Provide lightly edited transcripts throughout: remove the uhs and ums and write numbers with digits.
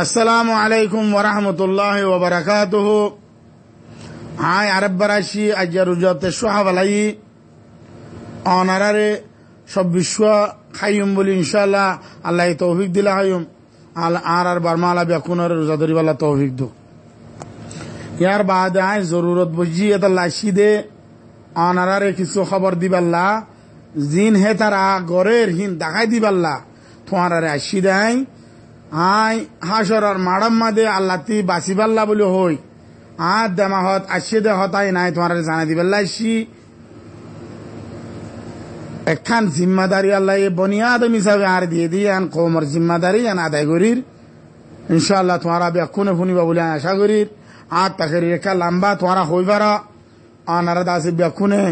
আসসালামু আলাইকুম ওয়া রাহমাতুল্লাহি ওয়া বারাকাতুহু। আই আরব বারাশি আজারুজাতে সোহাবালাই অনারারে সব বিশ্ব খাইম বলি ইনশাআল্লাহ আল্লাহ তৌফিক দিলা খাইম আর বারমালা বেকুনের রোজা ধরিবাল্লা তৌফিক দো। ইয়ার বাদে আই জরুরত বুঝি এটা লাশি দে অনারারে কিছু খবর দিবাল্লা জিন হে তারা গরের হিন দেখাই দিবাল্লা তোমারারে আসি দেয় আই হাসরার মাড়াম মাদে আল্লাহ তি বাসিবাল্লা বলে হই আর দেমাহত আসি দে হতাই নাই তোমার জানা দিবাল্লা আসি একখান জিম্মাদারি আল্লাহ বনিয়াদম হিসাবে আর দিয়ে দিয়ে আন কৌমর জিম্মাদারি আন আদায় করির ইনশাআল্লাহ তোমারা বেকুনে ফুনিবা বলে আশা করির আর তাকে রেখা লম্বা তোমারা হইবারা আনারা দাসে বেকুনে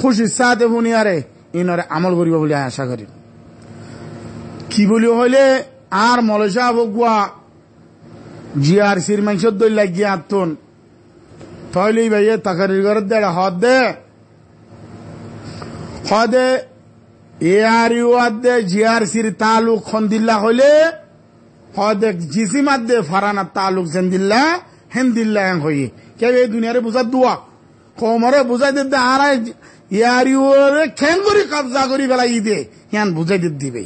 খুশি সাথে ফুনিয়ারে ইনরে আমল করিব বলে আশা করি। কি বলি হইলে আর মলসা বগুয়া জিআরসির মানুষের দই লাগিয়ে আত্মন তাহলে ভাইয়ে তাকারির ঘরের দেড় হদে এ আর ইউ আদে জিআরসির তালুক খন্দিল্লা হইলে হদে জিসি মাদে ফারানা তালুক জেন্দিল্লা হেন্দিল্লা হইয়ে কে এই দুনিয়ারে বুঝা দোয়া কমরে বুঝাই দিতে আর এ আর ইউ খেন করি কবজা করি বেলা ঈদে ইয়ান বুঝাই দিবে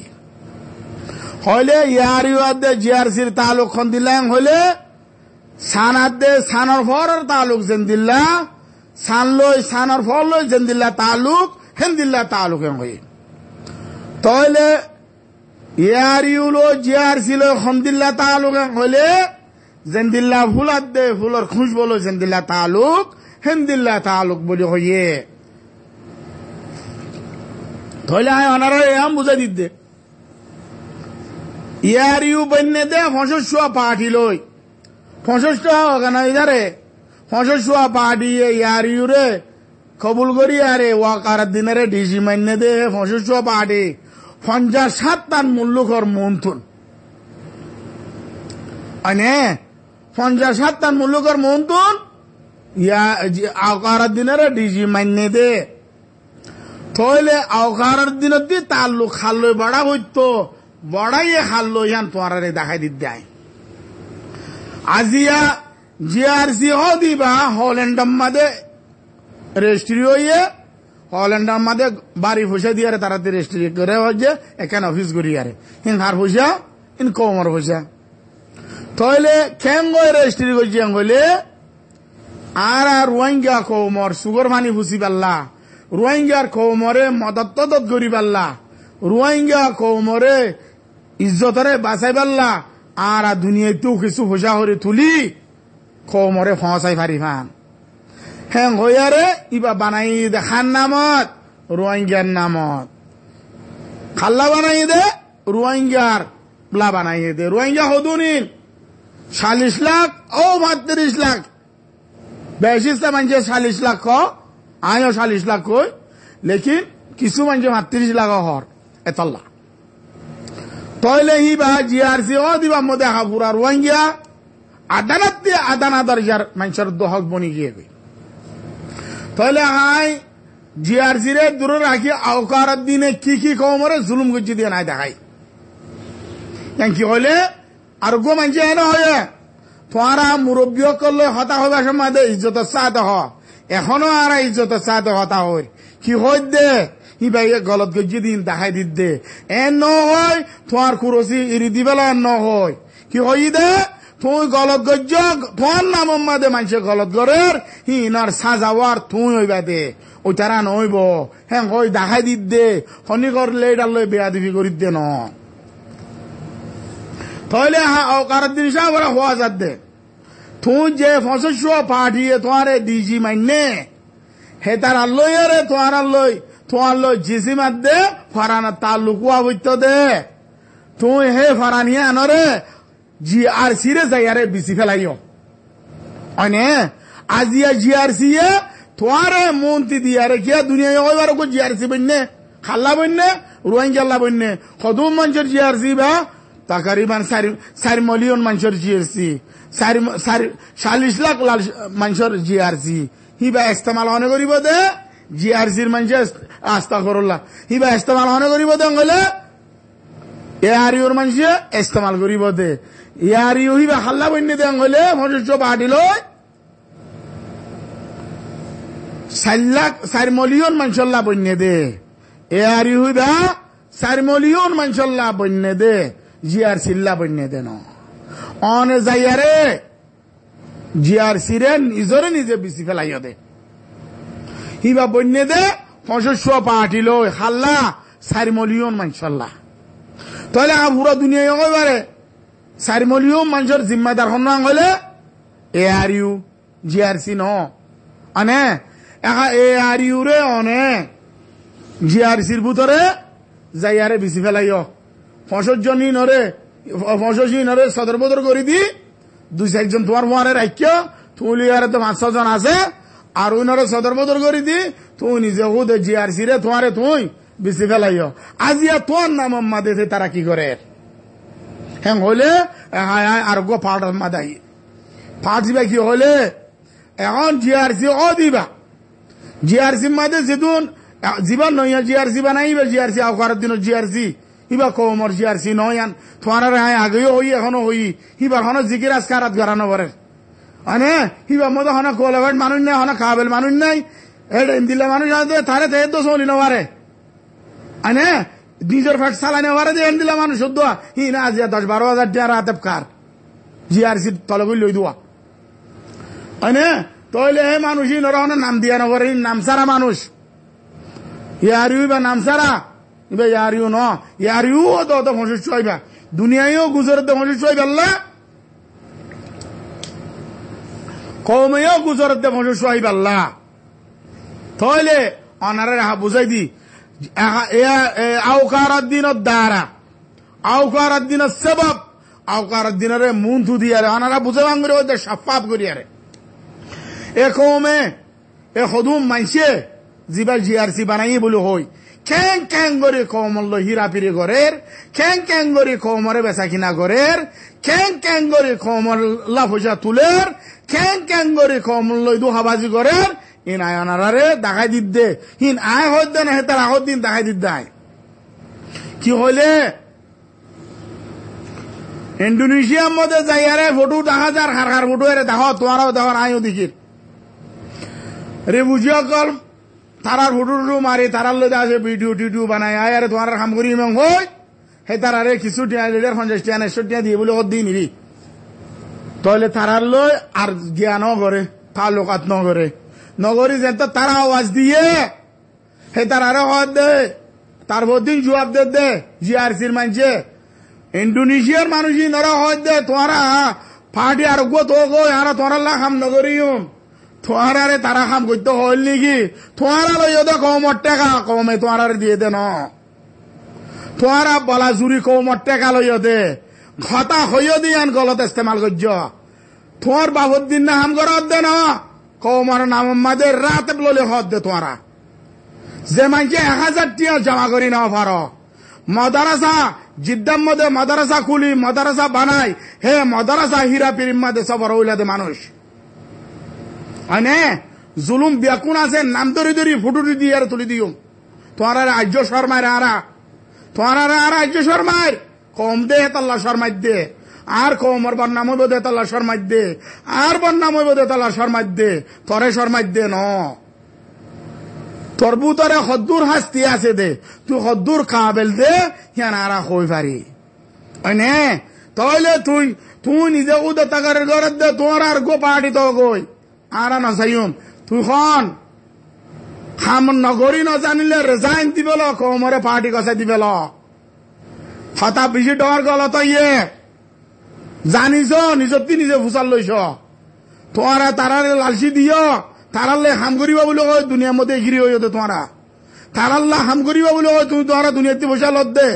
হইলে ইয়ার ইউদে জিআরসির তালুক খন্দিল্লা হইলে সানাদে সানর ফরের তালুক জেন্দিল্লা সানলই সানর ফরলই জেন্দিল্লা তালুক হেন্দিল্লা তালুক হই তাহলে ইয়ার ইউলো জিআরসি লো খন্দিল্লা তালুক হইলে জেন্দিল্লা ফুলাদে ফুলর খুশ বলো জেন্দিল্লা তালুক হেন্দিল্লা তালুক বলি হইয়ে তাহলে আয় অনারা এম বুঝাই দিতে ইয়ার ইউ বন্যে দে ফসসুয়া পার্টি লই ফসসুয়া অর্গানাইজারে ফসসুয়া পার্টি ইয়ার ইউ রে কবুল করি আরে ওয়াকার দিনারে ডিসি মান্যে দে ফসসুয়া পার্টি 57 মূল্যকর মন্থন আনে 57 মূল্যকর মন্থন ইয়া আওকার দিনারে ডিসি মান্যে দে তাহলে আওকার দিনত দি তাল্লুক খাল্লই বড়া হইতো বড়াইয়ে খাল্লো ইয়ান তোমার দেখাই দিতে আজিয়া জিআরসি হ দিবা হল্যান্ডার মাদে রেজিস্ট্রি হইয়ে হল্যান্ডার মাদে বাড়ি পয়সা দিয়ে তারা রেজিস্ট্রি করে হচ্ছে এখানে অফিস করি আরে ইন হার পয়সা ইন কমর পয়সা তাহলে কেন রেজিস্ট্রি করছি হইলে আর রোহিঙ্গা কৌমর সুগর মানি ফুসি পাল্লা রোহিঙ্গার কৌমরে মদত করি পাল্লা রোহিঙ্গা কৌমরে ইজ্জতরে বাঁচাই পাল্লা আর দুনিয়াতেও কিছু পয়সা করে তুলি কৌমরে ফসাই পারি ফান হ্যাঁ হইয়ারে ইবা বানাই দে খান নামত রোহিঙ্গার নামত খাল্লা বানাই দে রোহিঙ্গার প্লা বানাই দে রোহিঙ্গা হদুনিন 40 লাখ ও 32 লাখ বেশিস্তা মানুষে 40 লাখ আয়ও 40 লাখ কই লেকিন কিছু মানুষে 32 লাখ হর এতল্লা তাহলে হিবা জিআরসি ও দিবা মধ্যে হাফুরা রোহিঙ্গা আদালত দিয়ে আদানা দরজার মানুষের দহক বনি গিয়ে গই তাহলে হাই জিআরসি রে দূরে রাখি আওকার দিনে কি কমরে জুলুম গুজি দিয়ে নাই দেখাই কি হইলে আর গো মানুষ এনে হয়ে তোমারা মুরব্বী করলে হতা হইবা সময় ইজ্জতের সাথে হ এখনো আর ইজ্জতের সাথে হতা হই কি হই দে ভাই গলত গজ্জি দিন দেখাই দিতে এ ন হয় তোমার কুরসি ইরি দিবেলা ন হয় কি হই দে তুই গলত গজ্জ তোমার নাম মাদে মানুষে গলত গরের ইনার সাজাওয়ার তুই হইবা দে ওই তারা নইব হ্যাঁ হই দেখাই দিত দে হনি করলে এটা লই বেয়া দিবি করি দে ন তাহলে অকার দিন সারা হওয়া যাত দে তুই যে ফসস্য পাঠিয়ে তোমার ডিজি মাইনে হে তার লই রে তোমার লই তোমার লো জিসি মাদে ফারানা তালুকুয়া বইতো দে তুই হে ফারানিয়া আনরে জিআরসি রে যাইয়ারে বিসি ফেলাইও অনে আজিয়া জিআরসি এ তোয়ারে মন্ত্রী দিয়ারে কিয়া দুনিয়া ওইবার কো জিআরসি বন্নে খাল্লা বন্নে রোহিঙ্গা বন্নে কদম মানুষের জিআরসি বা তাকারিবান 4 মিলিয়ন মানুষের জিআরসি 40 লাখ মানুষের জিআরসি হিবা ইস্তেমাল অনে করিব দে জিআরসির মানুষ আস্তাগফিরুল্লাহ হিবা ইস্তেমাল হনে করিব দে গলে এ আর ইউর মানুষ ইস্তেমাল করিব দে ইয়ারি হইবা হাল্লা বন্যে দেন হলে মনুষ্য পার্টি লয় 4 মিলিয়ন মানুষল্লা বন্যে দে ইয়ারি হইবা 4 মিলিয়ন মানুষল্লা বন্যে দে জিআরসিল্লা বন্যে দে ন অনে যাইয়ারে জিআরসি রে নিজরে নিজে বিসি ফেলাইয়া দে হিবা বন্যে দে মনুষ্য পার্টি লয় হাল্লা 4 মিলিয়ন মানুষল্লা তাহলে পুরো দুনিয়া একেবারে 4 মিলিয়ন মানুষের জিম্মাদার হন হলে এআরইউ জিআরসি ন আনে এআরইউ রে অনে জিআরসির ভিতরে যাইয়ারে বেশি ফেলাইও 65 জন নরে 65 নরে সদর বদর করে দি 2-4 জন তোমার মোয়ারে রাখ্য তুই আর তো 500 জন আছে আর ওই নরে সদর বদর করে দি তুই নিজে হুদ জিআরসি রে তোমারে তুই বেশি ফেলাইও আজিয়া তোর নাম মাদেতে তারা কি করে হ্যাঁ হলে আর গো পাট মাদাই পাট দিবা কি হলে এখন জিআরসি ও দিবা জিআরসি মাদে যেদিন জীবন নয় জিআরসি বানাইবে জিআরসি আওকার দিন জিআরসি ইবা কমর জিআরসি নয়ান তোমার আগেও হই এখনো হই হিবার হন জিকির আজকারাত গড়ানো পরে মানে হিবা মতো হন কোলাবাট মানুষ নাই হন কাবেল মানুষ নাই এটা দিলে মানুষ আছে তারে তে তো চলি নবারে আনে নিজের ফাট চালানে পারে দিয়ে দিলে মানুষ শুদ্ধ হি না আজি 10-12 হাজার টাকা রাতে কার জিআরসি তলগুলি লই দেওয়া আনে তাহলে হে মানুষই নরহনের নাম দিয়া নগরে নাম সারা মানুষ ইয়ারিউ বা নাম সারা এবার ইয়ারিউ ন ইয়ারিউ তো মশুষ হইবা দুনিয়ায়ও গুজরের তো মশুষ হইবা আল্লাহ কমেও গুজরের তো মশুষ হইবা আল্লাহ তাহলে অনারে বুঝাই দি আওকার দিনের দ্বারা আওকার দিনের সবাব আওকার দিনের মুন থু দিয়ারে অনারা বুঝে ভাঙরে ওদের সাফাপ করিয়ারে এ কমে এ হদুম মাইছে জিবা জিআরসি বানাই বলে হই ক্যাং ক্যাং করে কমল হিরাপিরি গরের ক্যাং ক্যাং করে কমরে বেচা কিনা গরের ক্যাং ক্যাং করে কমল লাফজা তুলের ক্যাং ক্যাং করে কমল দুহাবাজি গরের ইন আয়নারে দেখাই দিতে হিন আয় হইতে না হেতার আগর দিন দেখাই দিতে কি হইলে ইন্ডোনেশিয়ার মধ্যে যাইয়ারে ফটো দেখা যার হার ফটো এর দেখো তোমারও দেখো আয়ও দেখির রে বুঝিয়া কল তারার ফটো মারি তারার লই আছে ভিডিও টিডিও বানায় আয় আরে তোমার কাম করি মং হই হে তারারে কিছু টিয়া 50 টিয়া 100 টিয়া দিয়ে বলে দিন নিবি তাহলে তারার লই আর জ্ঞানও করে তালুকাত ন করে নগরী যেত তারা আওয়াজ দিয়ে হে তারারে হদ দে তার দিন জবাব দে জিআরসির মানছে ইন্ডোনেশিয়ার মানুষই নরা হদ দে তোরা পার্টি আর গো তো গো আর তোরা কাম নগরিও তোরারে তারা কাম করতে হল নাকি তোরা লই দে কমর টাকা কমে তোরারে দিয়ে দে ন তোরা বলা জুরি কমর টাকা লই দে ঘটা হইও দিয়ান গলত ইস্তেমাল করছ তোর বাবদ দিন না হাম করার দে না কৌমার নাম মাদের রাত বলে হদ দে তোরা যে মানকে 1000 টিয়া জমা করি নাও পারো মাদ্রাসা জিদ্দাম মধ্যে মাদ্রাসা খুলি মাদ্রাসা বানাই হে মাদ্রাসা হীরা পিরিম মাদে সবর হইলাদে মানুষ আনে জুলুম বেকুন আছে নাম ধরি ধরি ফুটুটি দিয়ে আর তুলি দিও তোরা আর্য শর্মায় আরা তোরা আর আর্য শর্মায় কম দে তাল্লা শর্মাই দে আর কমর বন্নাম হইব দে তাল্লা শর্মাই দে আর বন্নাম হইব দে তাল্লা শর্মাই দে তরে শর্মাই দে ন তোর বুতরে হদ্দুর হাস্তি আছে দে তুই হদ্দুর কাবেল দে হিয়ান আরা হই পারি নে তাহলে তুই নিজে উদে তাগারের ঘরের দে তোর আর গো পার্টি তো গই আর না চাইম তুই খন খাম নগরী ন জানিলে রেজাইন দিবেল কমরে পার্টি কষাই দিবেল হতা বেশি ডর গল তো ইয়ে জানিছ নিজতি নিজে ফুসাল লইছ তোরা তারারে লালসি দিও তারালে হাম করিবা বলে কয় দুনিয়ার মধ্যে ঘিরি হইতে তোরা তারাল্লা হাম করিবা বলে কয় তুমি তোরা দুনিয়াতে বসা লত দে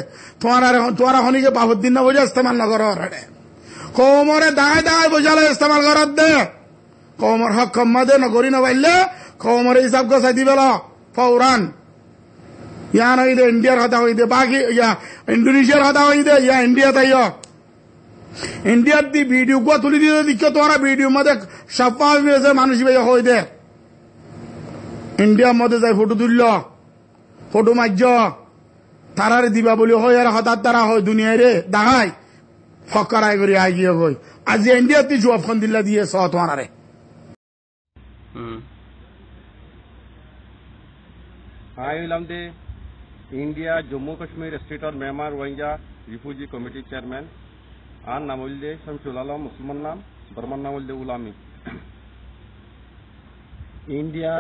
তোরা হনিকে বাবদ দিন না বসে ইস্তেমাল নগর কমরে দায় দায় বসালে ইস্তেমাল করার দে কমর হক কম্মা দে নগরী নবাইলে কমরে হিসাব গছাই দিবেল ফৌরান ইয়া নই দে ইন্ডিয়ার হতা হই দে বাকি ইয়া ইন্ডোনেশিয়ার হতা হই দে ইয়া ইন্ডিয়া তাই ইন্ডিয়ার দি ভিডিও গো তুলি দিয়ে দিকে তোরা ভিডিও মধ্যে সাফা হয়েছে মানুষ হই দে ইন্ডিয়ার মধ্যে যাই ফটো তুলল ফটো মার্য তারারে দিবা বলি হয় আর হঠাৎ তারা হয় দুনিয়ায় রে দেখায় ফকরাই করি আগিয়ে গই আজি ইন্ডিয়া তি জবাবখন দিলা দিয়ে সহ তোমারে I am the India Jammu Kashmir State or Myanmar Rohingya Refugee Committee Chairman. An namulde Shamsulala Musliman nam Burman namulde Ulami. India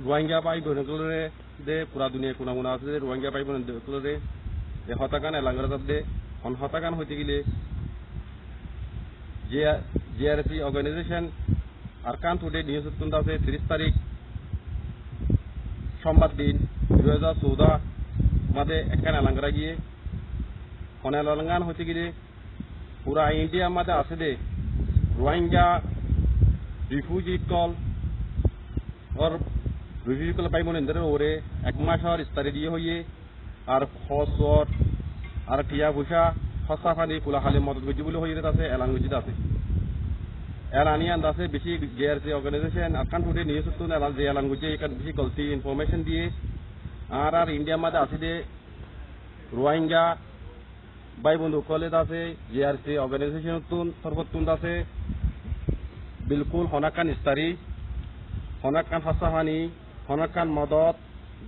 Rohingya pai bonakure de pura dunia kuna guna ase Rohingya pai bonakure de hotakan elangarat de on hotakan hoite gile JRC organization arkan today news tunda se 30 তারিখ সোমবার দিন 2014 মাঝে একখান এলাঙ্গরা গিয়ে অনেলাঙ্গান হতে গিয়ে পুরা India মাঝে আছে দে রোহিঙ্গা রিফিউজি কল और রিফিউজি কল পাই মনে ধরে ওরে এক মাস আর ইস্তারি দিয়ে হইয়ে আর ফসর আর টিয়া ভুষা ফসা ফানি কুলা খালি মদত গজি বলে হইয়ে আছে এলাঙ্গুজিত আছে এলানিয়ান আছে বেশি জেআরসি অর্গানাইজেশন আকান ফুটে নিয়ে সুতু এলান যে এলাঙ্গুজি এখান বেশি গলতি ইনফরমেশন দিয়ে আর ইন্ডিয়া মাঝে আছে দে রোহিঙ্গা ভাই বন্ধু কলেজ আছে জেআরসি অর্গানাইজেশন তুন সর্বতুন আছে বিলকুল হনাকান ইস্তারি হনাকান ফাসাহানি হনাকান মদত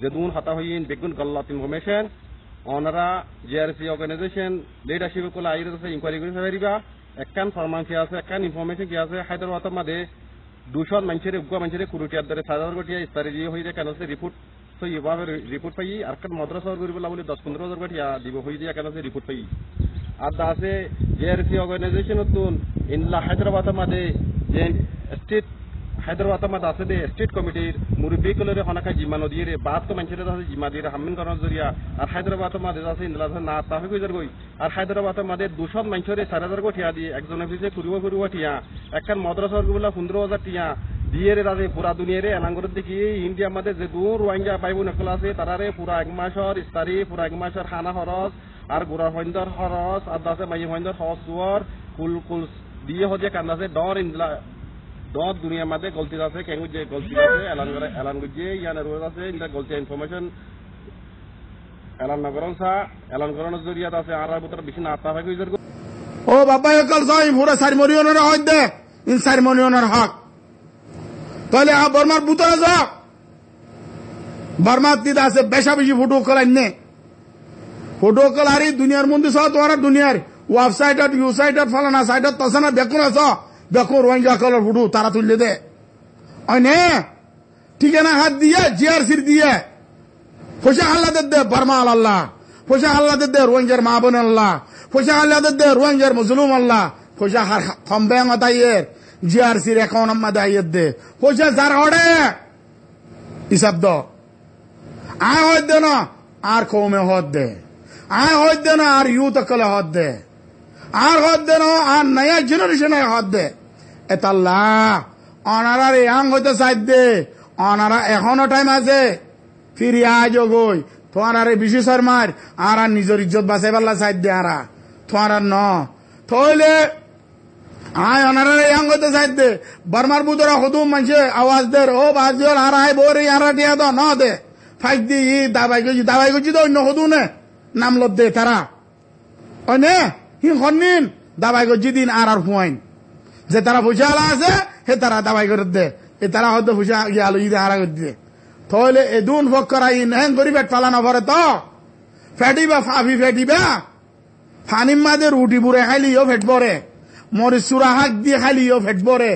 যেদুন হাতা হইন বেগুন গল্লাত ইনফরমেশন অনারা জেআরসি অর্গানাইজেশন লিডারশিপ কোলা আইরে আছে ইনকোয়ারি করে সারিবা একখান ফরমান কি আছে একখান ইনফরমেশন কি আছে হায়দ্রাবাদ মাঝে 200 মানুষের উগ্র মানুষের কুরুটিয়ার ধরে 1000 কোটি ইস্তারি দিয়ে হইরে কেন সে রিপোর্ট তো এভাবে রিপোর্ট পাই আর কান মাদ্রাসা করি বলা বলে 10-15,000 কোটি দিব হই দিয়া কেন সে রিপোর্ট পাই আর আছে জেআরসি অর্গানাইজেশন তুন ইনলা হায়দ্রাবাদ মাঝে যে স্টেট হায়দ্রাবাদ মাঝে আছে দে স্টেট কমিটির মুরব্বী কলরে হনাকা জিম্মা নদীর বাদ তো মানুষের আছে জিম্মা দিয়ে হামিন করার জরিয়া আর হায়দ্রাবাদ মাঝে আছে ইনলা না তাহে কইজার গই আর হায়দ্রাবাদ মাঝে 200 মানুষের 4000 কোটি দিয়া একজন অফিসে কুরিব টিয়া একখান মাদ্রাসা করি বলা 15,000 টিয়া দিয়ে রে রাজে পুরা দুনিয়ারে এলাঙ্গরের দেখি ইন্ডিয়া মাঝে যে দূর রোহিঙ্গা ভাই বোন একলা আছে তারারে পুরা এক মাসের ইস্তারি পুরা এক মাসের খানা খরচ আর গোড়া হইন্দর খরচ আর দাসে মাই হইন্দর খরচ সুয়ার কুল দিয়ে হজে কান্দাছে ডর ইনলা ডর দুনিয়া মাঝে গলতি আছে কেঙ্গু যে গলতি আছে এলাঙ্গুজে ইয়ানে রোজ আছে ইনলা গলতি ইনফরমেশন এলানগরন সা এলানগরনের জরিয়াত আছে আর বুতর বেশি না আতা হয় কইজার ও বাবা একল যাই পুরা সারমনিয়নের হদ দে ইন সারমনিয়নের হক তাহলে বর্মার বুতরা যা বর্মার দিদা আছে বেশা বেশি ফটো কলাইনে ফটো কলারি দুনিয়ার মধ্যে সহ তোমার দুনিয়ার ওয়েবসাইট ইউসাইট ফালানা সাইট তসনা দেখো না দেখো রোহিঙ্গা কলার ফটো তারা তুললে দে অনে ঠিকানা হাত দিয়ে জিআরসির দিয়ে পয়সা আল্লাহ দে বর্মা আল্লাহ পয়সা আল্লাহ দে রোহিঙ্গার মা বোন আল্লাহ পয়সা আল্লাহ দে রোহিঙ্গার মুসলিম আল্লাহ পয়সা খম্বে মাতাইয়ের জিআরসির অ্যাকাউন্ট মাদে আইয়ের দে পয়সা যার হড়ে হিসাব দ আয় হদ দে না আর কৌমে হদ দে আয় হদ দে না আর ইউথ কলে হদ দে আর হদ দে না আর নয়া জেনারেশনে হদ দে এতাল্লাহ অনারার ইয়াং হইতে চাই দে অনারা এখনো টাইম আছে ফিরি আজ গই তোমার বিশু শর্মার আর নিজের ইজ্জত বাঁচাই পারলা চাই দে আরা তোমার ন থইলে আয় অনারা ইয়াং হইতে চাই দে বর্মার বুতরা হদুম মানুষে আওয়াজ দে ও বাজিওল আর আয় বোরে আর টিয়া দ ন দে ফাইক দি দাবাই গজি তো অন্য হদু নে নাম লত দে তারা অনে হি হনিন দাবাই গজি দিন আর ফুয়াইন যে তারা পয়সা আলা আছে হে তারা দাবাই করে দে এ তারা হয়তো পয়সা গিয়ে আলো ঈদে হারা করে দিয়ে তাহলে এদুন ভোগ করাই নেহেন করি পেট ফালানো পরে তো ফেটিবা ফাফি ফেটিবা ফানিম মাদে রুটি বুড়ে খাইলিও ফেট পরে মরিচ চূড়া শাক দিয়ে খাইলিও ফেট পরে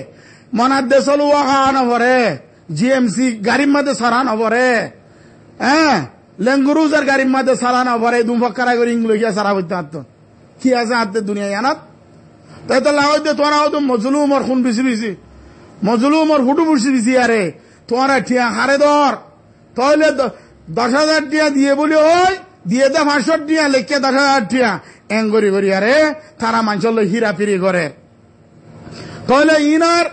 মনার দে চলোয়া খাওয়ানো পরে জিএমসি গাড়ির মাদে সরানো পরে হ্যাঁ লেঙ্গুরুজার গাড়ির মাদে সারানো পরে দুম ভোগ করাই করে ইংলো গিয়া সারা করতে হাত কি আছে হাতে দুনিয়া জানাত তাই তো লাগাই দে তোরা হয়তো মজলুমর খুন বিছি মজলুমর ফুটু বিছি আরে তোমারা টিয়া হারে ধর তাহলে 10,000 টিয়া দিয়ে বলি ওই দিয়ে দে 500 টিয়া লেখকে 10,000 টিয়া এঙ্গরি করি আরে তারা মানুষের হিরা ফিরি করে তাহলে ইনার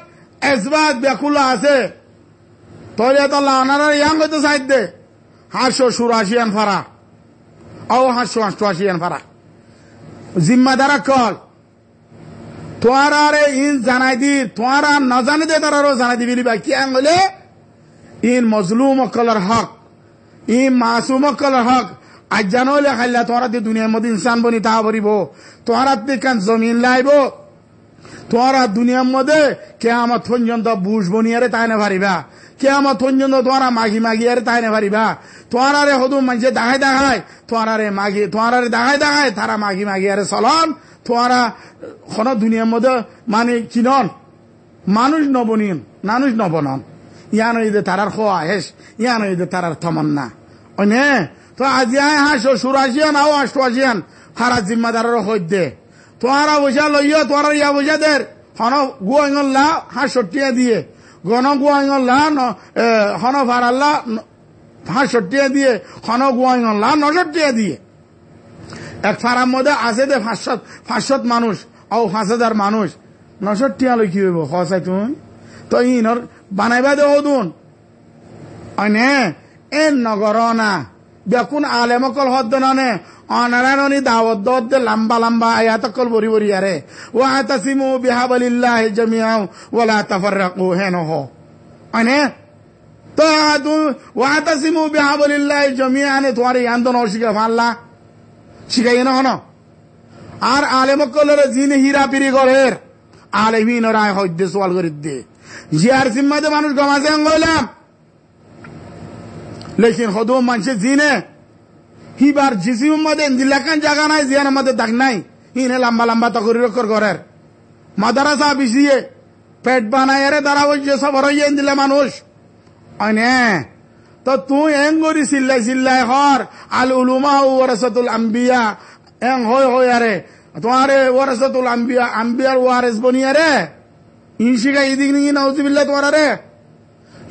এসবাদ ব্যাকুলা আছে তাহলে তো আনারা ইয়াং হইতে চাই দে 887 ফারা ও 888 ফারা জিম্মাদারা কল তোমারে ইন জানাই দি তোমারা না জানি দে তারারও জানাই দিবি বা কি আঙ্গলে ইন মজলুম কলর হক ইন মাসুম কলর হক আজ জানো লেখাইলা তোমার দুনিয়ার মধ্যে ইনসান বনি তা বলিব তোমার কান জমিন লাইব তোমার দুনিয়ার মধ্যে কেয়ামত পর্যন্ত বুশ বনিয়ারে তাই না পারিবা কেয়ামত পর্যন্ত তোমার মাগি মাগিয়ারে তাই না পারিবা তোমার হদু মানুষে দেখায় তোমার দেখায় তারা মাগি মাগিয়ারে চলন তোমারা কোন দুনিয়ার মধ্যে মানে চিনন মানুষ নবনন ইয়ান ঈদে তারার খোয়া হেস ইয়ান ঈদে তারার তমন্না অনে তো আজি আয় হাসো সুরাশিয়ান আও অষ্টআশিয়ান হারা জিম্মাদারের হইতে তোরা বসা লইয়া তোরা ইয়া বসা দের হন গুয়াঙ্গল্লা হাসটিয়া দিয়ে গণ গুয়াঙ্গল্লা হন ফারাল্লা হাসটিয়া দিয়ে হন গুয়াঙ্গল্লা নজটিয়া দিয়ে এক ফারার মধ্যে আছে দে 500 মানুষ ও 5000 মানুষ 900 লই কি হইব খসাই তুমি তো ইনর বানাইবা দে হদুন অনে এন নগরনা বেকুন আলেমকল হদ্দনানে অনারায়ণী দাওয়াত দে লম্বা আয়াতকল বরি আরে ওয়াতাসিমু বিহাবলিল্লাহি জামিআ ওয়ালা তাফাররাকু হেনহ অনে তো ওয়াতাসিমু বিহাবলিল্লাহি জামিআ নে তোমার আন্দোলন শিখা ফাল্লা শিখাই না হন আর আলেমকলের জিনে হীরাপিরি গরের আলেমিন রায় হইদে সওয়াল করি দে জিয়ার জিম্মাদে মানুষ গমাজে আঙ্গলাম লেকিন হদু মানুষের জিনে হিবার জিসিম মধ্যে দিলাকান জায়গা নাই জিয়ার মধ্যে দাগ নাই হিনে লম্বা তকরি রকর করার মাদ্রাসা বিছিয়ে পেট বানায় রে দাঁড়া বসে সব হইয়ে দিলে মানুষ অনে তো তুই এং করি চিল্লাই হর আল উলুমা ওয়ারাসাতুল আম্বিয়া এং হই আরে তোমারে ওয়ারাসাতুল আম্বিয়ার ওয়ারিস বনিয়া রে ইনশিকা ইদিক নি নাউজুবিল্লাহ তোমার রে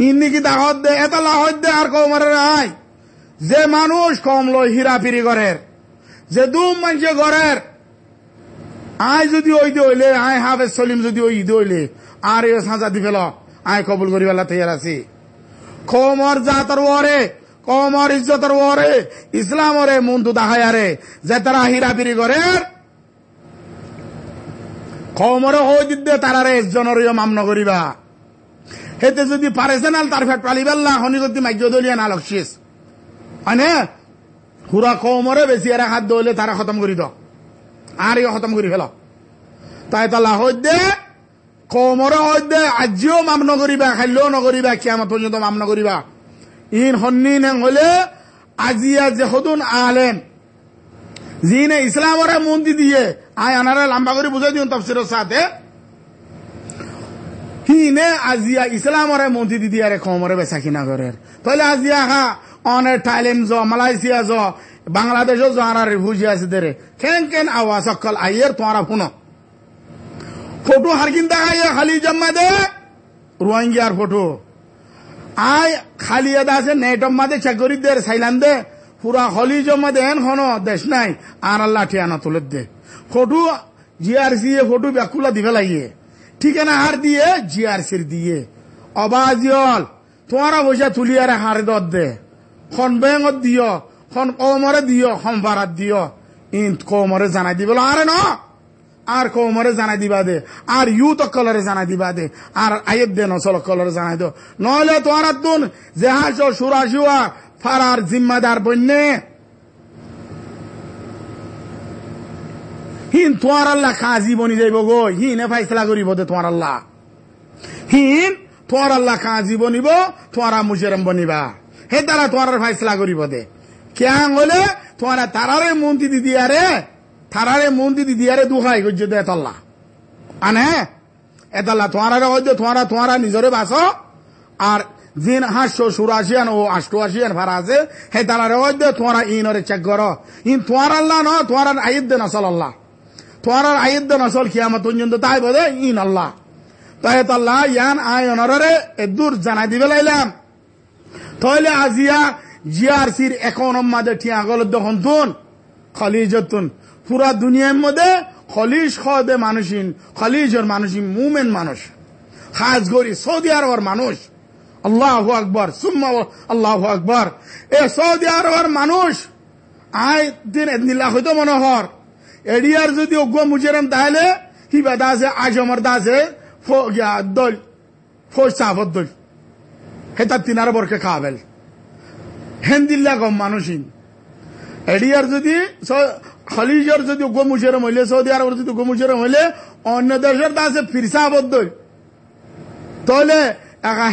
ইন্নি কি দাওয়াত দে এত লাহত দে আর কওমারে আয় যে মানুষ কম লই হীরাপিরি করের যে দুম মানুষে করের আয় যদি ওই দে হইলে আয় হাফেজ সলিম যদি ওই দে হইলে আর এ সাজা দি ফেল আয় কবুল করি বেলা তৈয়ার আছি কমর জাতর ওরে কমর ইজ্জতর ওরে ইসলাম ওরে মুন্দু দাহায় আরে যে তারা হীরাপিরি করের কমরে হই দিতে তারারে একজনের মামন করিবা হেতে যদি পারেছেনাল তার ফেট পালিবেল্লা হনি যদি মাইজ্য দলিয়া না লক্ষিস মানে হুরা কমরে বেশি আর হাত দইলে তারা খতম করি দ আর খতম করি ফেল তাই তালা হইদে কমরে হইদে আজিও মামন করিবা খাইলেও নকরিবা কিয়ামত পর্যন্ত মামন করিবা ইন হন্নি নেং হলে আজিয়া যে হদুন আলেম জিনে ইসলামরে মন্দি দিয়ে আয় আনারা লম্বা করে বুঝাই দিন তফসিরের সাথে হিনে আজিয়া ইসলামরে মন্দি দিদি আরে কমরে বেচা কিনা করে তাহলে আজিয়া হা অনেক থাইল্যান্ড জ মালয়েশিয়া জ বাংলাদেশও জ আর রিফিউজি আছে দেরে কেন আওয়াজ সকল আইয়ের তোরা শুনো ফটো হারকিন দেখাইয়া খালি জম্মা দে রোহিঙ্গার ফটো আয় খালি এদা আছে নেটম মাদে চাকরি দে সাইলান দে পুরা হলি জমা দেন হনো দেশ নাই আর আল্লাহ ঠিয়ানা তুলে দে ফটো জিআরসি ফটো ব্যাকুলা দিবে লাগিয়ে ঠিকানা হার দিয়ে জিআরসির দিয়ে অবাজিয়ল তোমারা বসে তুলিয়ারে হারে দর দে খন ব্যাঙত দিও খন কমরে দিও খন ভাড়াত দিও ইন কমরে জানাই দিবে আরে ন আর কমরে জানাই দিবা দে আর ইউত কলরে জানাই দিবা দে আর আয়েদ দে নসল কলরে জানাই দো নহলে তোমার তুন জেহাজ সুরাশিয়া ফারার জিম্মাদার বন্যে হিন তোমার আল্লাহ কাজী বনি যাইব গো হিনে ফাইসলা করিব দে তোমার আল্লাহ হিন তোমার আল্লাহ কাজী বনিব তোমারা মুজরিম বনিবা হে তারা তোমার ফাইসলা করিব দে কেন হলে তোমারা তারারে মন্ত্রী দিদিয়ারে দুহাই গজ্য দে এতল্লাহ আনে এতল্লাহ তোমারা হইতে তোমারা নিজরে বাসো আর জিন 884 ও 88 ভাড়া আছে হে তারারে হইতে তোমারা ইনরে চেক করো ইন তোমার আল্লাহ ন তোমার আইদ দে নসল আল্লাহ তোমার আইদ দে নসল কিয়ামত পর্যন্ত তাই বলে ইন আল্লাহ তাই আল্লাহ ইয়ান আয়নরে এদুর জানাই দিবে লাইলাম তাহলে আজিয়া জিআরসির একনম মাদে ঠিয়া গল দখন তুন খলিজতুন পুরা দুনিয়ার মধ্যে খলিজ খদে মানুষিন খলিজের মানুষিন মুমেন মানুষ খাস গরি সৌদি আরবের মানুষ আল্লাহু আকবার সুম্মা আল্লাহু আকবার এ সৌদি আরবের মানুষ আয় দিন এদনিল্লাহ হইতো মনোহর এডিয়ার যদি অজ্ঞ মুজেরম তাহলে হিবা দাসে আজমর দাসে দল ফোজ সাফত দল হেতা তিনার বরকে খাবেল হেন্দিল্লা গম মানুষিন এডিয়ার যদি খলিজর যদি গোমুশেরম হইলে সৌদি আরবের যদি গোমুশেরম হইলে অন্য দেশের তা আছে ফিরসা আবদ্ধ তাহলে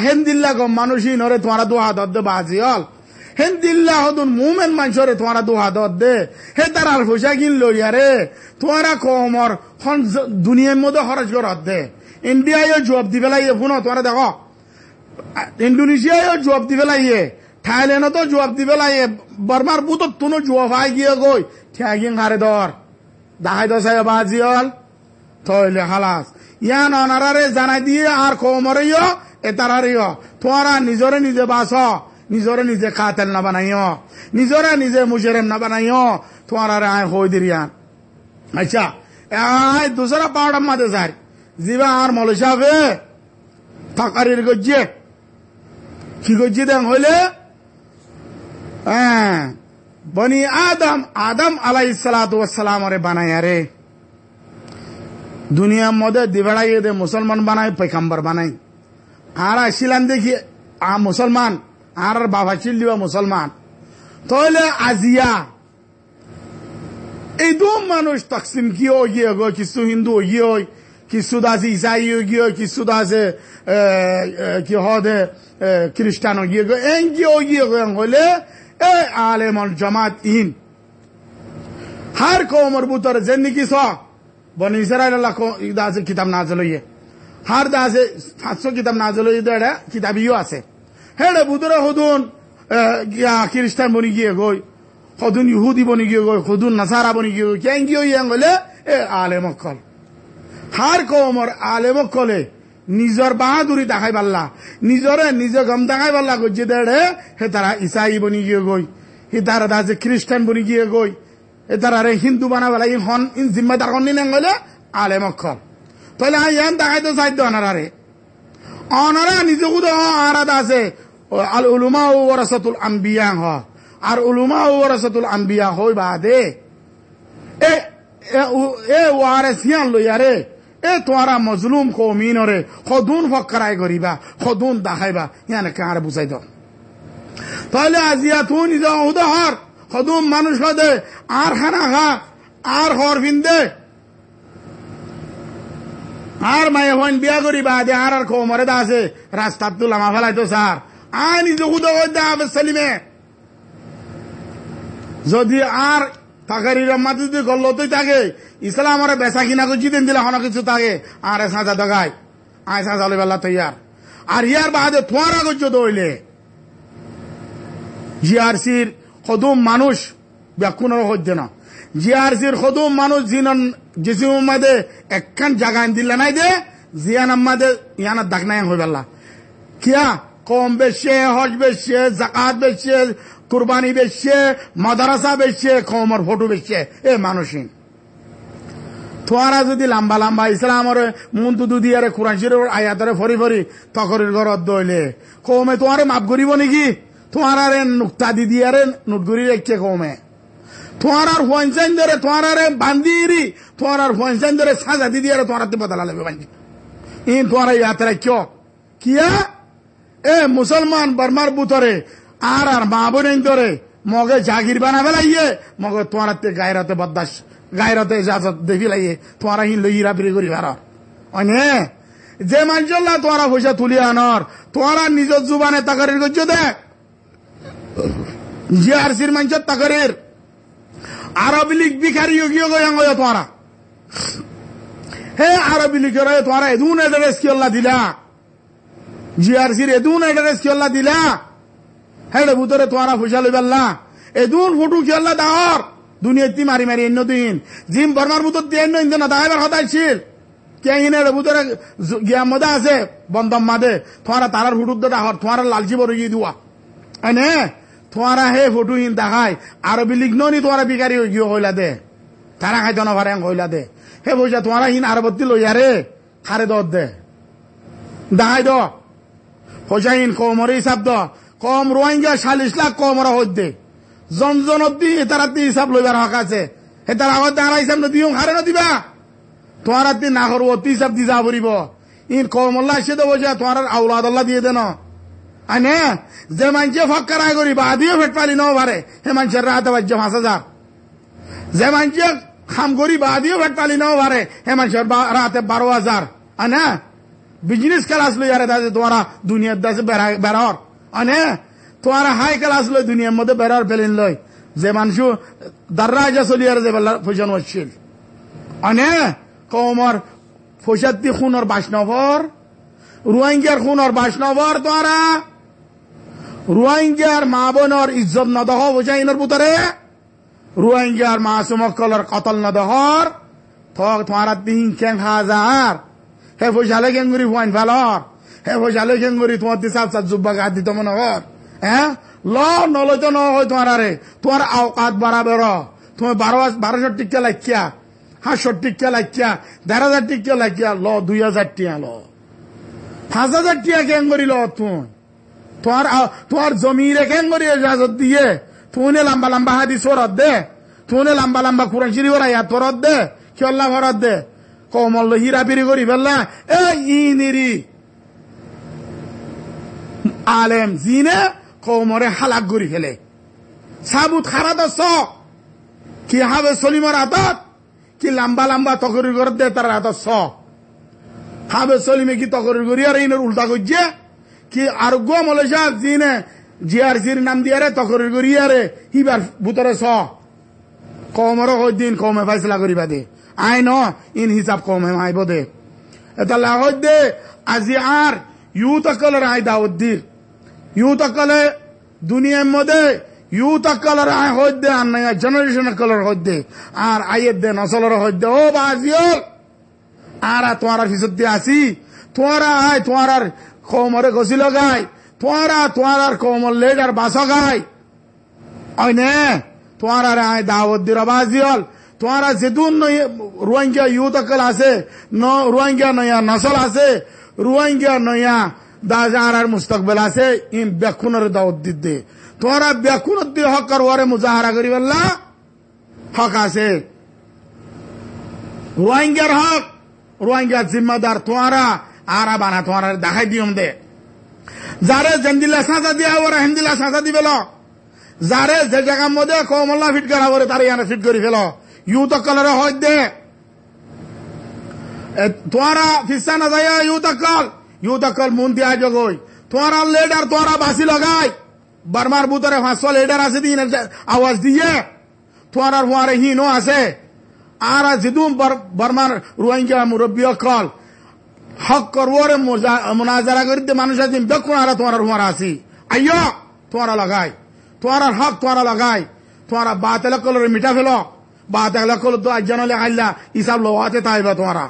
হেন্দিল্লা গম মানুষই নরে তোমারা দোহা দে বাজি হল হেন্দিল্লা হদুন মুমেন মানুষরে তোমারা দোহা দে হে তার আর পয়সা কিনল ইয়ারে তোমারা কমর দুনিয়ার মধ্যে খরচ কর দে ইন্ডিয়ায় জবাব দিবে লাইয়ে শুনো তোমারা দেখো ইন্দোনেশিয়ায় জবাব দিবে লাইয়ে থাইল্যান্ডও তো জবাব দিবে লাইয়ে বর্মার বুত তুনো জবাব আই গিয়ে গই ঠেগিং হারে দর দেখাই দশায় বাজি হল তাহলে হালাস ইয়ান অনারারে জানাই দিয়ে আর কমরেও এতারারিও তোরা নিজরে নিজে বাস নিজরে নিজে কাতেল না বানাইও নিজরে নিজে মুজরেম না বানাইও তোরা আয় হই দিরিয়ান আচ্ছা আয় দুসরা পাউডার মাঝে যাই জিবা আর মলসাবে থাকারির গজ্জে কি গজ্জে দেন হইলে বনি আদম আলাইহিস সালাতু ওয়াস সালাম রে বানায় রে দুনিয়ার মধ্যে দিবাড়াই দে মুসলমান বানায় পয়গম্বর বানায় আর আসিলাম দেখি মুসলমান আর বাবা ছিল দিবা মুসলমান তাহলে আজিয়া এই দু মানুষ তকসিম কি গিয়ে গো কিছু হিন্দু গিয়ে কিছু দাসে ইসাই গিয়ে কিছু দাসে কি হদে খ্রিস্টান গিয়ে গো এন গিয়ে হইলে এ আলেমল জামাত ইন হার কওমর বুতর জেন্দিগি স বনি ইসরাইল আল্লাহ দাসে কিতাব নাযিল হইয়ে হার দাসে 500 কিতাব নাযিল হইয়ে দেড়া কিতাবিও আছে হেড়ে বুতরে হদুন খ্রিস্টান বনি গিয়ে গই হদুন ইহুদি বনি গিয়ে গই হদুন নাসারা বনি গিয়ে গই কেন গিয়ে হইলে এ আলেমকল হার কওমর আলেমকলে নিজর বাহাদুরি দেখাই পারলা নিজরে নিজে গম দেখাই পারলা গজ্জে দেড়ে হে তারা ইসাই বনি গিয়ে গই হে তারা দাসে খ্রিস্টান বনি গিয়ে গই এ তারা রে হিন্দু বানাবেলা ইন জিম্মেদার হন নিন গেলে আলেমকল তাহলে ইয়ান দেখাই তো চাইতো অনারা অনারা নিজেও তো আরাদ আছে আল উলুমা ওয়ারাসাতুল আম্বিয়া হ আর উলুমা ওয়ারাসাতুল আম্বিয়া হই বাদে এ ওয়ারেসিয়ান লইয়ারে এ তোরা মজলুম কওমিনরে খদুন ফকরাই করিবা খদুন দেখাইবা ইয়ানে কার বুঝাই দাও তাহলে আজিয়া তুই নিজে উদাহর খদুম মানুষ হদে আর খানা খা আর হর বিন্দে আর মায়ে হইন বিয়া করিবা দে আর কওমরে দাসে রাস্তাত তো লামা ফেলাইতো স্যার আয় নিজে উদাহর দে আবে সালিমে যদি আর তাকারির মাঝে যদি গল্লতই থাকে ইসলাম আর বেচা কিনা করছি দিন দিলে হনা কিছু থাকে আর সাজা দগাই আয় সাজা বেলা তৈয়ার আর ইয়ার বাদে তোমারা গজ্জ দইলে জিআরসির খদুম মানুষ ব্যাকুনের হইতে না জিআরসির খদুম মানুষ জিনন জিসিম মাদে একখান জায়গায় দিলে নাই দে জিয়ান আমাদের ইয়ানা দাগনায় হই বেলা কিয়া কম বেশে হজ বেশে জাকাত বেশে কুরবানি বেশে মাদ্রাসা বেশে কমর ফটো বেশে এ মানুষিন তোরা যদি লম্বা লম্বা ইসলামরে মুন্তু দুদিয়ারে কোরআন শরীফের আয়াতরে ফরি ফরি তকরির ঘরত দইলে কমে তোমারে মাফ করিব নাকি তোমারে নুক্তা দি দিয়ারে নুটগুরি রেখে কমে তোমার ফনসাইন ধরে তোমারে বান্দিরি তোমার ফনসাইন ধরে সাজা দি দিয়ারে তোমারতে বদলা লাগবে বান্দি ইন তোমার ইয়াত্রা কিয় কিয়া এ মুসলমান বর্মার বুতরে আর মা বোন ধরে মগে জাগির বানা ফেলাইয়ে মগে তোমারতে গায়রাতে বদাস গায়রাতে ইজাজত দেখি লাইয়ে তোমারা হিন লইরা বিরি করি ভার অনে যে মানজল্লা তোমারা পয়সা তুলি আনর তোমারা নিজের জুবানে তাকারির গজ্জ দে জিআরসির মানজত তাকারির আরবি লীগ বিখারি গিয়ে গয়া তোমারা হে আরবি লীগের তোমারা এদুন এড্রেস কি আল্লাহ দিলা জিআরসির এদুন এড্রেস কি আল্লাহ দিলা হেডে বুতরে তোমারা পয়সা লইবাল্লা এদুন ফটো কি আল্লাহ দাওর দুনিয়াতে মারি মারি অন্য দিন জিম বর্মার বুতর দিয়ে অন্য না দাইবার কথা ছিল কে ইনে বুতরে গিয়া মদা আছে বন্দম মাদে তোমারা তারার ফুটুর দে দাহর তোমারা লালচি বড় গিয়ে দিওয়া এনে তোমারা হে ফটো ইন দেখায় আরবি লীগ নি তোমারা বিকারি গিয়ে হইলা দে তারা খাইতো না ভারে হইলা দে হে পয়সা তোমারা ইন আরবত্তি লইয়া রে খারে দর দে দেখাই দ পয়সা ইন কমরে হিসাব দ কম রোহিঙ্গা 40 লাখ কমরা হইতে জনজনতি এতারাতি হিসাব লইবার হক আছে এতার আগত দাঁড়া হিসাব দিও হারে না দিবা তোমার না করবো হিসাব দি যা বলিব ইন কমল্লা এসে দেবো যে তোমার আউলাদ আল্লাহ দিয়ে দেন আনে যে মানুষে ফক্কারায় করি বাদিও ফেট পালি ন পারে হে মানুষের রাতে বাজ্য 5,000 যে মানুষে খাম করি বাদিও ফেট পালি ন পারে হে মানুষের রাতে 12,000 আনে বিজনেস ক্লাস লই আরে দাদে তোমারা দুনিয়ার দাসে বেড়ার আনে তোমারা হাই ক্লাস লই দুনিয়ার মধ্যে বেড়ার পেলেন লই যে মানুষ দাররাজা চলি আর যে পয়সা নছিল আনে কমর ফসাদ্দি খুনর 22 নম্বর রোহিঙ্গার খুনর 22 নম্বর তোরা রোহিঙ্গার মা বোনর ইজ্জত নদহ বুঝাইনর ভিতরে রোহিঙ্গার মাসুমকলর কতল নদহর থক তোরা 3,000 হে ফসালে গেঙ্গুরি ওয়াইন ভালর হে ফসালে গেঙ্গুরি তোমার দিসাব সাত জুব্বা গাদ দিত মনে হর হ্যাঁ ল নলই তো ন হয় তোমার রে তোমার আওকাত বাড়াবের তুমি 1200 টিকা লাইকিয়া 500 টিকা লাইকিয়া 1,000 টিকা লাইকিয়া ল 2,000 টিয়া ল 5,000 টিয়া গেঙ্গুরি ল তুই তোমার জমিরে গেঙ্গুরি ইজাজত দিয়ে তুনে লম্বা লম্বা হাদিস ফরত দে তুনে লম্বা লম্বা কুরআন শরীফ আয়াত ফরত দে কি আল্লাহ ফরত দে কমল হীরা পিরি করি ফেললা ইনিরি আলেম জিনে কমরে হালাক করি ফেলে সাবুত খারাপ স কি হবে সলিমর আতত কি লম্বা লম্বা তকরির করে দে তার আতত স হবে সলিমে কি তকরির করি আর ইনের উল্টা করছে কি আর গো মলেশা জিনে জিআরসির নাম দিয়ে রে তকরির করি আরে হিবার ভিতরে স কমর দিন কমে ফাইসলা করিবা দে আই ন ইন হিসাব কমে মাইব দে এটা লাহদ দে আজি আর ইউথ কলর আই দাউদ দির ইউথ কলে দুনিয়ার মধ্যে ইউথ কলর আই হদ দে আর নয়া জেনারেশন কলর হদ দে আর আইয়ের দে নসলর হদ দে ও বাজিওল আর তোমার ফিসদ দিয়ে আসি তোমারা আয় তোমার কমরে গছিল গাই তোমার কমর লেডার বাস গাই ওই নে তোমার আয় দাউদ দির বাজিওল তোমারা যেদুন রোহিঙ্গা ইউথ অকল আছে রোহিঙ্গা নয়া নসল আছে রোহিঙ্গা নয়া দাজার আর মুস্তকবেল আছে ইন ব্যাকুনের দাওয়াত দিতে তোরা ব্যাকুনের দিয়ে হক করওয়ারে মুজাহারা করি বললা হক আছে রোহিঙ্গার হক রোহিঙ্গার জিম্মাদার তোরা আরা বানা তোরা দেখাই দিয়ম দে যারে জেন্দিলা সাজা দিয়া ওরা হিন্দিলা সাজা দিবেল যারে যে জায়গার মধ্যে কমল্লা ফিট করা করে তার ইয়ানে ফিট করি ফেল ইউথ অকলের হয় দে তোরা ফিসা না যায় ইউথ অকল মন দিয়া জগই তোরা লেডার তোরা বাসি লগাই বারমার বুতরে 500 লেডার আছে দিন আওয়াজ দিয়ে তোরা হুয়ারে হিনো আছে আর জিদুম বারমার রোহিঙ্গা মুরব্বী অকল হক করওয়ারে মুনাজারা করি দে মানুষ আছে বেকুন আর তোরা হুয়ারা আছি আইয়ো তোরা লাগাই তোরা হক তোরা লাগাই তোরা বাতিল কলর মিটা ফেলো বাতিল কল তো আজনলে আল্লাহ হিসাব লওয়াতে তাইবা তোরা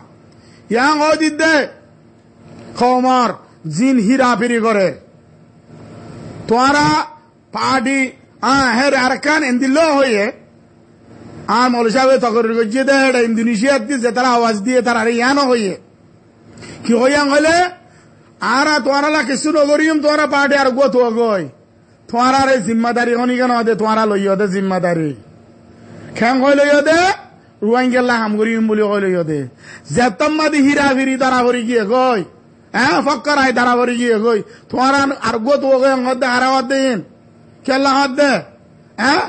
ইয়াং হদি দে কমর জিন হীরা ফিরি করে তোরা পার্টি হের আরকান এন্দিল হয়ে মৌল সাহেব তকর গিয়ে দে ইন্দোনেশিয়ার দিয়ে তারা আওয়াজ দিয়ে তারা ইয়ানো হয়ে কি হইয়াং হইলে আর তোরা কিছু নগরিম তোরা পার্টি আর গো তো গই তোরা রে জিম্মাদারি হনি কেন দে তোরা লইয় দে জিম্মাদারি খেং হইল দে রোহিঙ্গা হাম করিম বলে হইল দে জেতম্মাদি হীরা ফিরি তারা ভরি গিয়ে গই হ্যাঁ ফক্কর আই তারা ভরি গিয়ে গই তোরা আর গো তো গই হারাওয়াত দিন কেলা হাত দে হ্যাঁ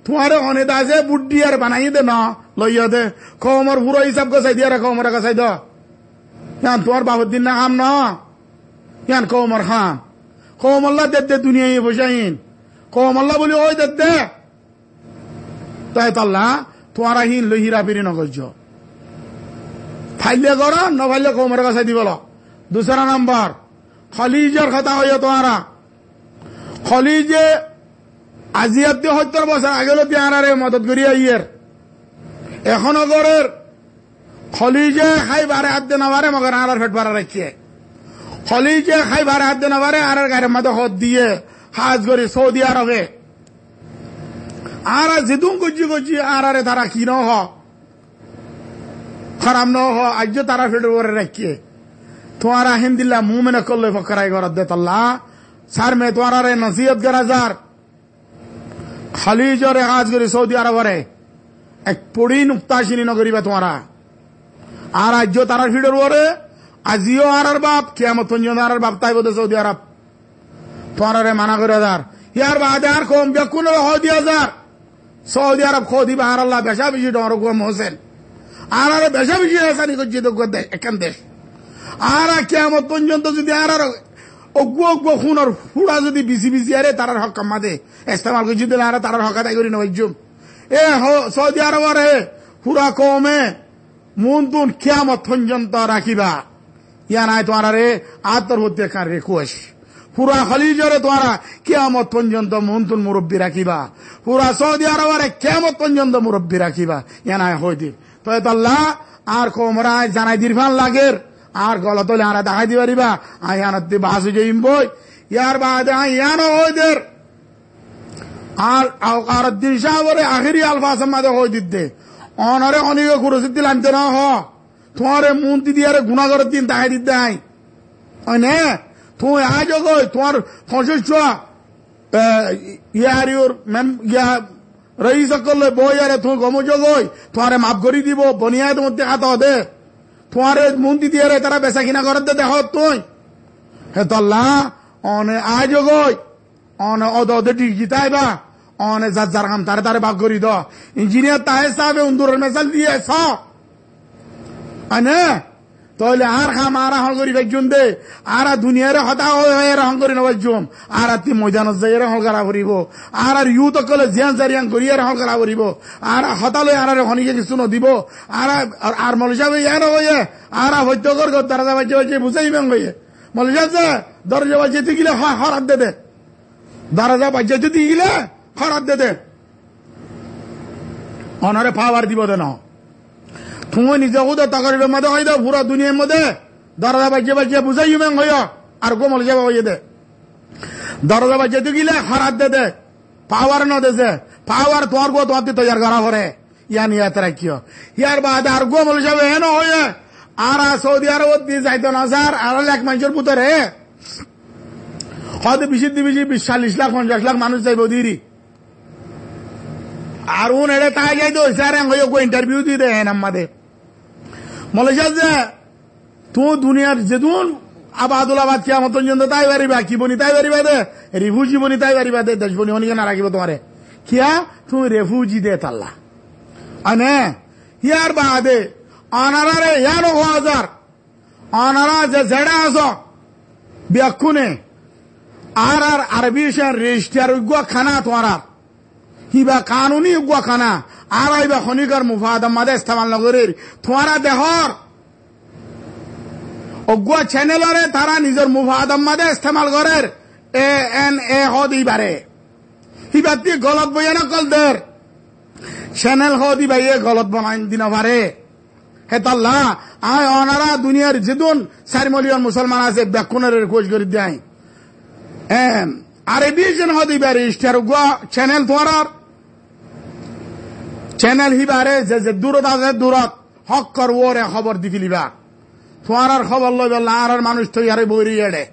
তোমারে অনে দাজে বুদ্ধি আর বানাই দে না লইয়া দে কমর পুরো হিসাব গসাই দিয়ে রে কমরে গসাই দো ইয়ান তোমার বাবুর দিন না খাম না ইয়ান কমর খাম কমল্লা দে দে দুনিয়া বসাইন কমল্লা বলি ওই দে দে তাই তাল্লা তোমারা হিন লই হীরা ফিরি নগজ ফাইলে কর ন ফাইলে কমরে গসাই দিবল दूसरा नंबर খলিজের কথা হইয়া তোরা খলিজে আজিয়াত 70 বছর আগেলো দিয়ারে মদত করিয়া ইয়ের এখনো গরের খলিজে খাই বারে হাত দে নবারে মগর আর ফেট বারা রাখিয়ে খলিজে খাই বারে হাত দে নবারে আর গায়ের মধ্যে হদ দিয়ে হাজ করি সৌদি আরবে আর জিদুম গজি আর তারা কি ন হ খারাপ ন হ আজ তারা ফেট করে রাখিয়ে তোমারা হিন্দিল্লা মুহ মেনে করলে ফকরাই গরত দে তাল্লা সার মে তোমারা রে নসিহত করা যার খালিজরে কাজ করি সৌদি আরবরে এক পড়ি নুক্তাশিনী নগরিবা তোমারা আর আজ তারা ফিডর ওরে আজিও আর বাপ কিয়ামত পর্যন্ত আর বাপ তাই বোধ সৌদি আরব তোমারে মানা করে দার ইয়ার বাদে আর কম বেকুন হদি হাজার সৌদি আরব খোদি বাহার আল্লাহ বেশা বেশি ডর গুম হোসেন আর আর বেশা বেশি হাসানি করছি তো এখান দেশ আর কেমন পর্যন্ত যদি আর অগুয়া অগুয়া খুনের ফুড়া যদি বিসি বিসি আরে তারার হক কামাদে ইস্তেমাল করছি দিলে আর তারার হক আদায় করি না ভাইজুম এ সৌদি আরব আরে পুরা কমে মুন্তুন কেমন পর্যন্ত রাখিবা ইয়া নাই তোমার রে আত্মহত্যাকার রিকোয়েস্ট পুরা খলিজরে তোরা কিয়ামত পর্যন্ত মুন্তুন মুরব্বী রাখিবা পুরা সৌদি আরবের কিয়ামত পর্যন্ত মুরব্বী রাখিবা এনাই হইতি তো আল্লাহ আর কোমরা জানাই দিরফান লাগের আর গলত হলে আর দেখাই দি পারিবা আয়ানতি বাসু যাইম বই ইয়ার বাদে আয়ানো হইদের আর দিশাবরে আখিরি আলফাস মাদে হই দিতে অনরে অনেকে কুরসিদ দিলাম তো না হ তোমারে মুন্তি দিয়ারে গুণাগরের দিন দেখাই দিতে আই নে তুই আজ গই তোমার ফসস্য ইয়ার রইস করলে বই আরে তুই গমজ গই তোমারে মাফ করি দিব বনিয়াদ মধ্যে খাতা দে তোমার মন্দি দিয়ে রে তারা বেচা কিনা করে দেখ তুই হে তল্লা অনে আজ গই অনে অদে ঠিক জিতাইবা অনে যার যার কাম তারে তারে ভাগ করি দ ইঞ্জিনিয়ার তাহে সাহেব উন্দুরের মেসাল দিয়ে আনে তাহলে আর খাম আর হল করি বেজুম দে আর দুনিয়ারে হতা হয়ে রহন করি নবাজুম আর তি ময়দানত যাই রহল করা করিব আর ইউত কলে জিয়ান জারিয়ান করিয়ে রহল করা করিব আর হতালে আর হনিকে কিছু নদিব আর মলিশা ইয়ার হয়ে আর হত্যা কর দরজা বাজে বাজে বুঝাইবেন হয়ে মলিশা যে দরজা বাজে গিলে হরাত দে দে দরজা বাজে যদি গিলে হরাত দে দে অনারে পাওয়ার দিব দে না তুমি নিজে খুদে তকরিবের মধ্যে হয়ে দাও পুরা দুনিয়ার মধ্যে দরজা বাজে বাজে বুঝাইবেন হইয়া আর গোমল যাবে হয়ে দে দরজা বাজে তো গিলে হরাত দে দে পাওয়ার ন দে যে পাওয়ার তোমার গো তোমার তৈরি করা করে ইয়ান ইয়াত রাখিও ইয়ার বাদে আর গোমল যাবে হেন হয়ে আর সৌদি আরব দিয়ে যাইতো না স্যার আর এক মানুষের পুতরে হয়তো বেশি 40 লাখ 50 লাখ মানুষ যাইব দিরি আর উন এড়ে তাই যাইতো স্যার হয়ে ইন্টারভিউ দিয়ে দেয় আমাদের মলেশিয়া যে তুই দুনিয়ার যেদুন আবাদুলাবাদ কিয়ামত পর্যন্ত তাই পারিবা কি বনি তাই পারিবা দে রিফিউজি বনি তাই পারিবা দে দেশ বনি অনেকে না রাখিব তোমারে কিয়া তুমি রেফিউজি দে তাল্লা আনে ইয়ার বাদে অনারারে ইয়ানো হাজার অনারা যে জেডা আস ব্যাকুনে আর আরবিশন রেজিস্টার উগ্র খানা তোমার হিবা কানুনি উগ্র খানা আর আইবা খনিকর মুফাদম মাদে ইস্তেমাল নগরীর তোমারা দেহর অগুয়া চ্যানেলরে তারা নিজের মুফাদম মাদে ইস্তেমাল করের এ হদি বারে হিবাতি গলত বইয়া না কল দের চ্যানেল হদি বাইয়ে গলত বনাই দিন পারে হে তাল্লা আয় অনারা দুনিয়ার যেদুন 4 মিলিয়ন মুসলমান আছে ব্যাকুনের খোঁজ করে দেয় আরবিশন হদি বারে ইস্টার উগ্র চ্যানেল তোমার চ্যানেল হিবারে যে দূরত আছে দূরত হক কর ওরে খবর দি ফেলিবা তোমার খবর লইবে আর মানুষ তো ইয়ারে বইরি এড়ে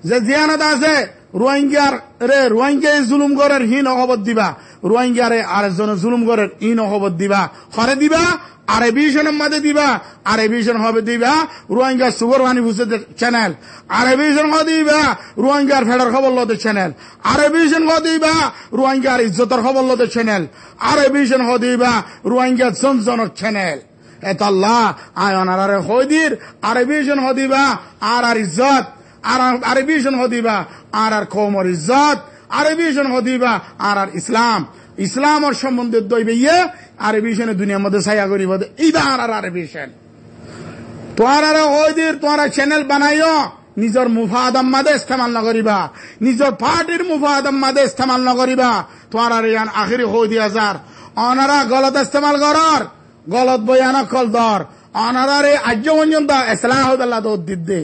যে জিয়ানত আছে রোহিঙ্গা জুলুম করের হীন খবর দিবা রোহিঙ্গারে আরেকজন জুলুম করের হীন খবর দিবা খরে দিবা আরবিশনের মাঝে দিবা আরবিশন হবে দিবা রোহিঙ্গা সুগর পানি ভুসে চ্যানেল আরবিশন হবে দিবা রোহিঙ্গার ফেডার খবর লতে চ্যানেল আরবিশন হবে দিবা রোহিঙ্গার ইজ্জতের খবর লতে চ্যানেল আরবিশন হবে দিবা রোহিঙ্গা জনজনক চ্যানেল এতাল্লাহ আয়নারে হইদির আরবিশন হবে দিবা আর ইজ্জত আর আরবিশন হবে দিবা আর কওমর ইজ্জত আরবিশন হবে দিবা আর ইসলাম ইসলামের সম্বন্ধে দইবে ইয়ে আরবিশনে দুনিয়ার মধ্যে ছায়া করিব এইবার আর আরবিশন তোরা ওইদির তোরা চ্যানেল বানাইও নিজের মুফাদম মাদে ইস্তেমাল নকরিবা নিজের পার্টির মুফাদম মাদে ইস্তেমাল নকরিবা তোরা ইয়ান আখিরি হই দি হাজার অনারা গলত ইস্তেমাল করার গলত বয়ান কল দর অনারারে আজ্য পর্যন্ত ইসলাহ আল্লাহ দিদ্দে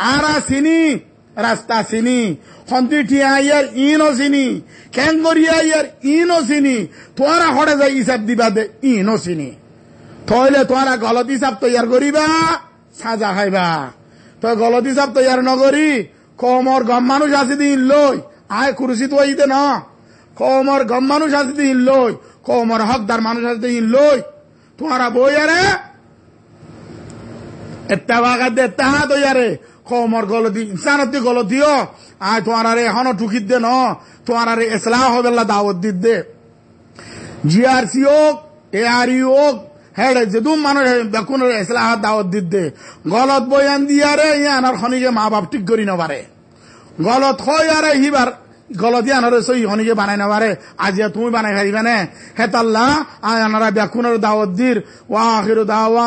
আরা চিনি রাস্তা চিনি খন্তি ঠিয়া ইয়ার ইনও চিনি ক্যাঙ্গরিয়া ইয়ার ইনও চিনি তোরা হরে যাই হিসাব দিবা দে ইনও চিনি তাহলে তোরা গলত হিসাব তৈয়ার করিবা সাজা খাইবা তো গলত হিসাব তৈয়ার নকরি কমর গম মানুষ আছে দিন লই আয় কুরুসি তো ইতে না কমর গম মানুষ আছে দিন লই কমর হকদার মানুষ আছে দিন লই তোরা বই আরে এত্তাবাগাত দে তাহা তৈয়ারে কমর গলতি ইনসানতি গলতিও আয় তোমার এখনো ঠুকিত দে ন তোমার ইসলাহ হবেলা দাওয়াত দিত দে জিআরসি হোক এআরই হোক হেড যেদুম মানুষ বেকুনের ইসলাহ দাওয়াত দিত দে গলত বয়ান দিয়ারে ইয়ানার খনিকে মা বাপ ঠিক করি নবারে গলত হয় আরে হিবার গলতি আনার সই হনিকে বানাই নবারে আজিয়া তুমি বানাই খাইবে না হেতাল্লাহ আয় আনারা বেকুনের দাওয়াত দির ওয়া আখিরু দাওয়ান